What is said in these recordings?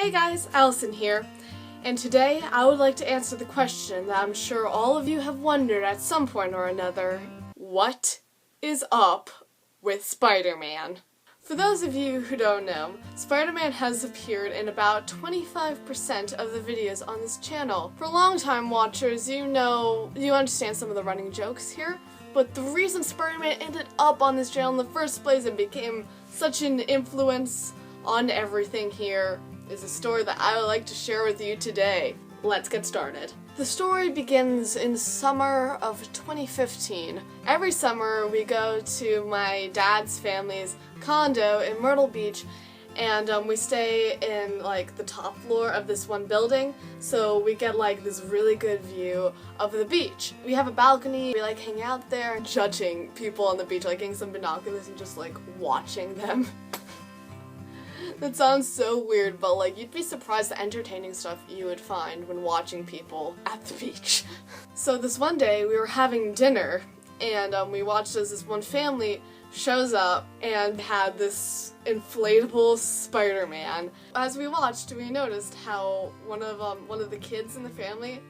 Hey guys, Allison here, and today I would like to answer the question that I'm sure all of you have wondered at some point or another. What is up with Spider-Man? For those of you who don't know, Spider-Man has appeared in about 25% of the videos on this channel. For long-time watchers, you understand some of the running jokes here, but the reason Spider-Man ended up on this channel in the first place and became such an influence on everything here is a story that I would like to share with you today. Let's get started. The story begins in summer of 2015. Every summer we go to my dad's family's condo in Myrtle Beach, and we stay in like the top floor of this one building, so we get like this really good view of the beach. We have a balcony, we like hang out there judging people on the beach, like getting some binoculars and just like watching them. That sounds so weird, but like you'd be surprised the entertaining stuff you would find when watching people at the beach. So this one day we were having dinner and we watched as this one family shows up and had this inflatable Spider-Man. As we watched, we noticed how one of the kids in the family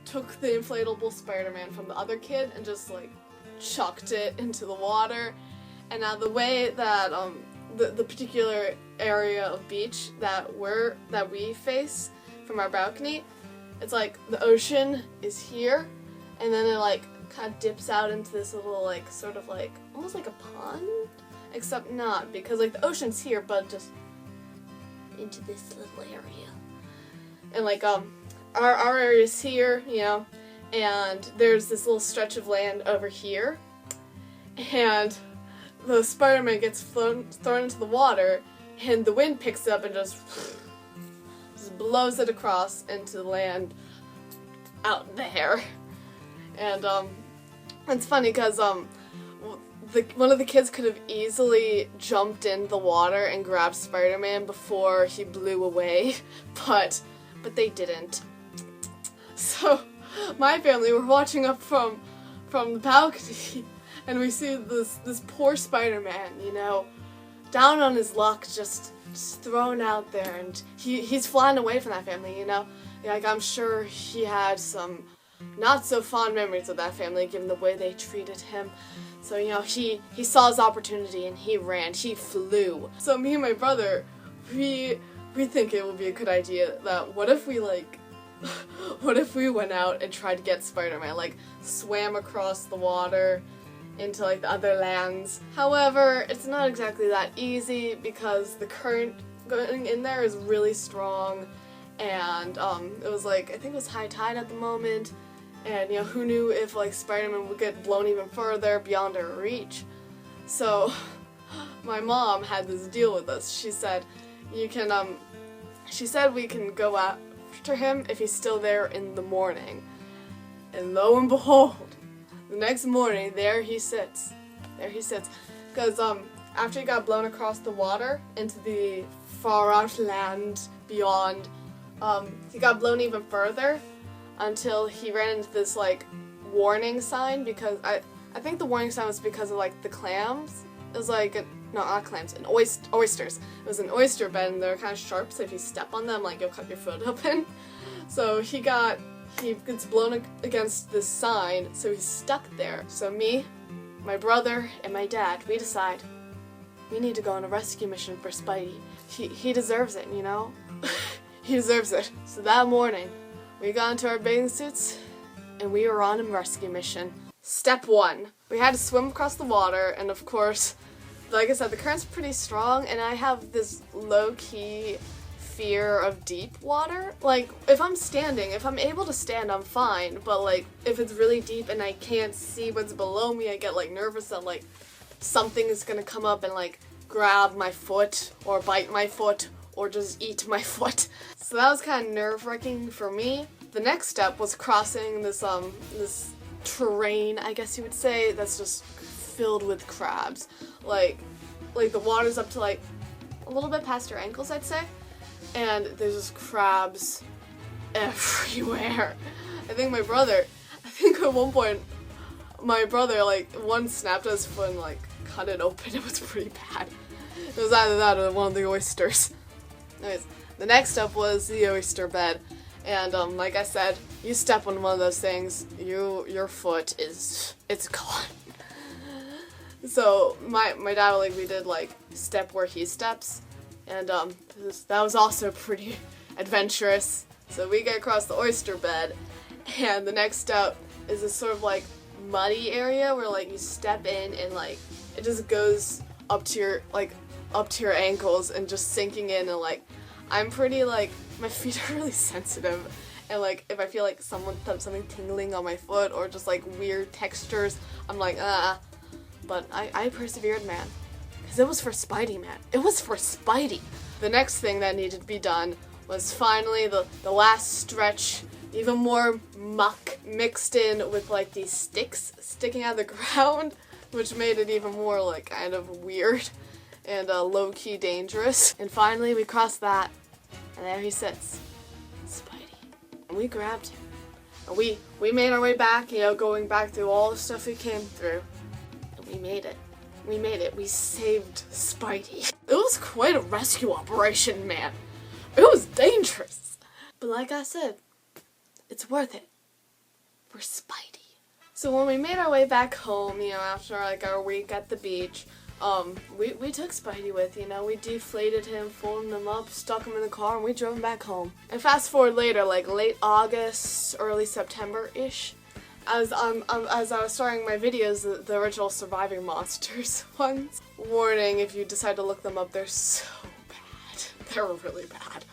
took the inflatable Spider-Man from the other kid and just like chucked it into the water. And now the way that the particular area of beach that we face from our balcony, it's like the ocean is here, and then it like kind of dips out into this little like sort of like almost like a pond, except not, because like the ocean's here but just into this little area. And like our area's here, you know, and there's this little stretch of land over here, and the Spider-Man gets thrown into the water, and the wind picks it up and just blows it across into the land out there. And it's funny because one of the kids could have easily jumped in the water and grabbed Spider-Man before he blew away, but they didn't. So my family were watching up from the balcony, and we see this poor Spider-Man, you know, down on his luck, just thrown out there, and he's flying away from that family, you know. Like, I'm sure he had some not so fond memories of that family, given the way they treated him. So, you know, he saw his opportunity and he ran, he flew. So me and my brother, we think it would be a good idea that what if we went out and tried to get Spider-Man, like swam across the water into like the other lands. However, it's not exactly that easy because the current going in there is really strong, and it was like, I think it was high tide at the moment, and you know, who knew if like Spider-Man would get blown even further beyond our reach. So my mom had this deal with us. She said we can go after him if he's still there in the morning. And lo and behold, the next morning, there he sits, because after he got blown across the water into the far out land beyond, he got blown even further until he ran into this like warning sign, because I think the warning sign was because of like the clams. It was like no, not clams, oysters. It was an oyster bed, and they're kind of sharp, so if you step on them, like you'll cut your foot open. So he gets blown against this sign, so he's stuck there. So me, my brother, and my dad, we decide we need to go on a rescue mission for Spidey. He deserves it, you know? He deserves it. So that morning, we got into our bathing suits, and we were on a rescue mission. Step 1. We had to swim across the water, and of course, like I said, the current's pretty strong, and I have this low-key fear of deep water. Like, if I'm able to stand, I'm fine, but like, if it's really deep and I can't see what's below me, I get like nervous that like something is gonna come up and like grab my foot or bite my foot or just eat my foot. So that was kind of nerve-wracking for me. The next step was crossing this terrain, I guess you would say, that's just filled with crabs. Like the water's up to like a little bit past your ankles, I'd say. And there's just crabs everywhere. I think at one point, my brother, like, one snapped at his foot and, like, cut it open. It was pretty bad. It was either that or one of the oysters. Anyways, The next up was the oyster bed. And like I said, you step on one of those things, your foot it's gone. So my dad, like, we did like step where he steps, and that was also pretty adventurous. So we get across the oyster bed, and the next step is this sort of like muddy area where like you step in and like it just goes up to your ankles and just sinking in, and like I'm pretty like my feet are really sensitive, and like if I feel like something tingling on my foot or just like weird textures, I'm like but I persevered, man, because it was for Spidey, man. It was for Spidey. The next thing that needed to be done was finally the last stretch. Even more muck mixed in with like these sticks sticking out of the ground, which made it even more like kind of weird and low-key dangerous. And finally we crossed that, and there he sits, Spidey. And we grabbed him. And we made our way back, going back through all the stuff we came through. And we made it. We made it. We saved Spidey. It was quite a rescue operation, man. It was dangerous. But like I said, it's worth it. We're Spidey. So when we made our way back home, after like our week at the beach, we took Spidey with, we deflated him, folded him up, stuck him in the car, and we drove him back home. And fast forward later, like late August, early September-ish, as I was starting my videos, the original Surviving Monsters ones. Warning, if you decide to look them up, they're so bad. They're really bad.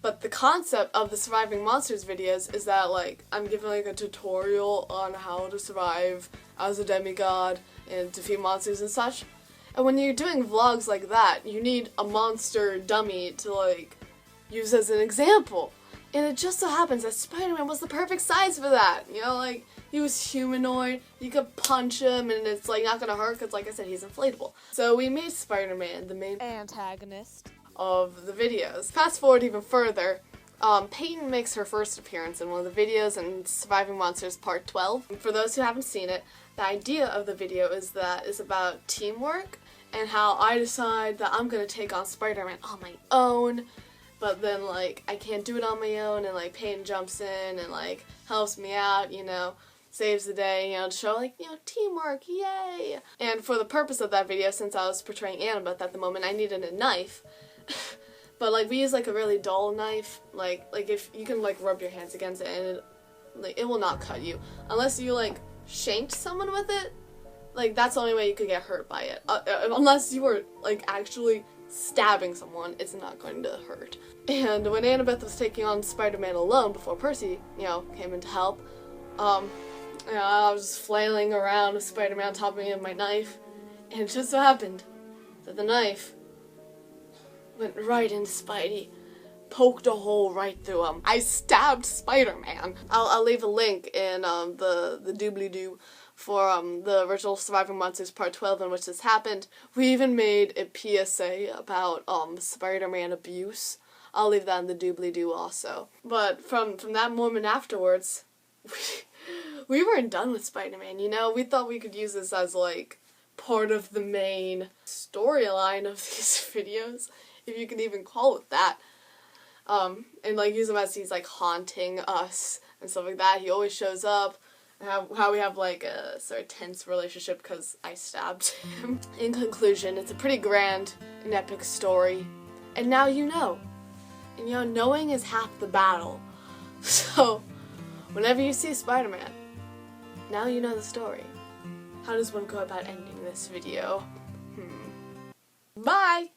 But the concept of the Surviving Monsters videos is that, like, I'm giving, like, a tutorial on how to survive as a demigod and defeat monsters and such. And when you're doing vlogs like that, you need a monster dummy to, like, use as an example. And it just so happens that Spider-Man was the perfect size for that. Like, he was humanoid, you could punch him, and it's, like, not gonna hurt because, like I said, he's inflatable. So we made Spider-Man the main antagonist of the videos. Fast forward even further, Peyton makes her first appearance in one of the videos in Surviving Monsters Part 12. For those who haven't seen it, the idea of the video is about teamwork and how I decide that I'm gonna take on Spider-Man on my own, but then like I can't do it on my own, and like Peyton jumps in and like helps me out, saves the day, to show like, teamwork, yay! And for the purpose of that video, since I was portraying Annabeth at the moment, I needed a knife. But like we use like a really dull knife, like if you can like rub your hands against it and it will not cut you unless you like shanked someone with it. Like that's the only way you could get hurt by it. Unless you were like actually stabbing someone, it's not going to hurt. And when Annabeth was taking on Spider-Man alone before Percy, came in to help, I was just flailing around with Spider-Man on top of me and my knife, and it just so happened that the knife went right into Spidey, poked a hole right through him. I stabbed Spider-Man. I'll leave a link in the doobly-doo for the original Surviving Monsters Part 12 in which this happened. We even made a PSA about Spider-Man abuse. I'll leave that in the doobly-doo also. But from that moment afterwards, we weren't done with Spider-Man, We thought we could use this as like part of the main storyline of these videos, if you can even call it that, and like use him as he's like haunting us and stuff like that. He always shows up, and how we have like a sort of tense relationship because I stabbed him. In conclusion, it's a pretty grand and epic story, and now you know. And knowing is half the battle. So, whenever you see Spider-Man, now you know the story. How does one go about ending this video? Bye!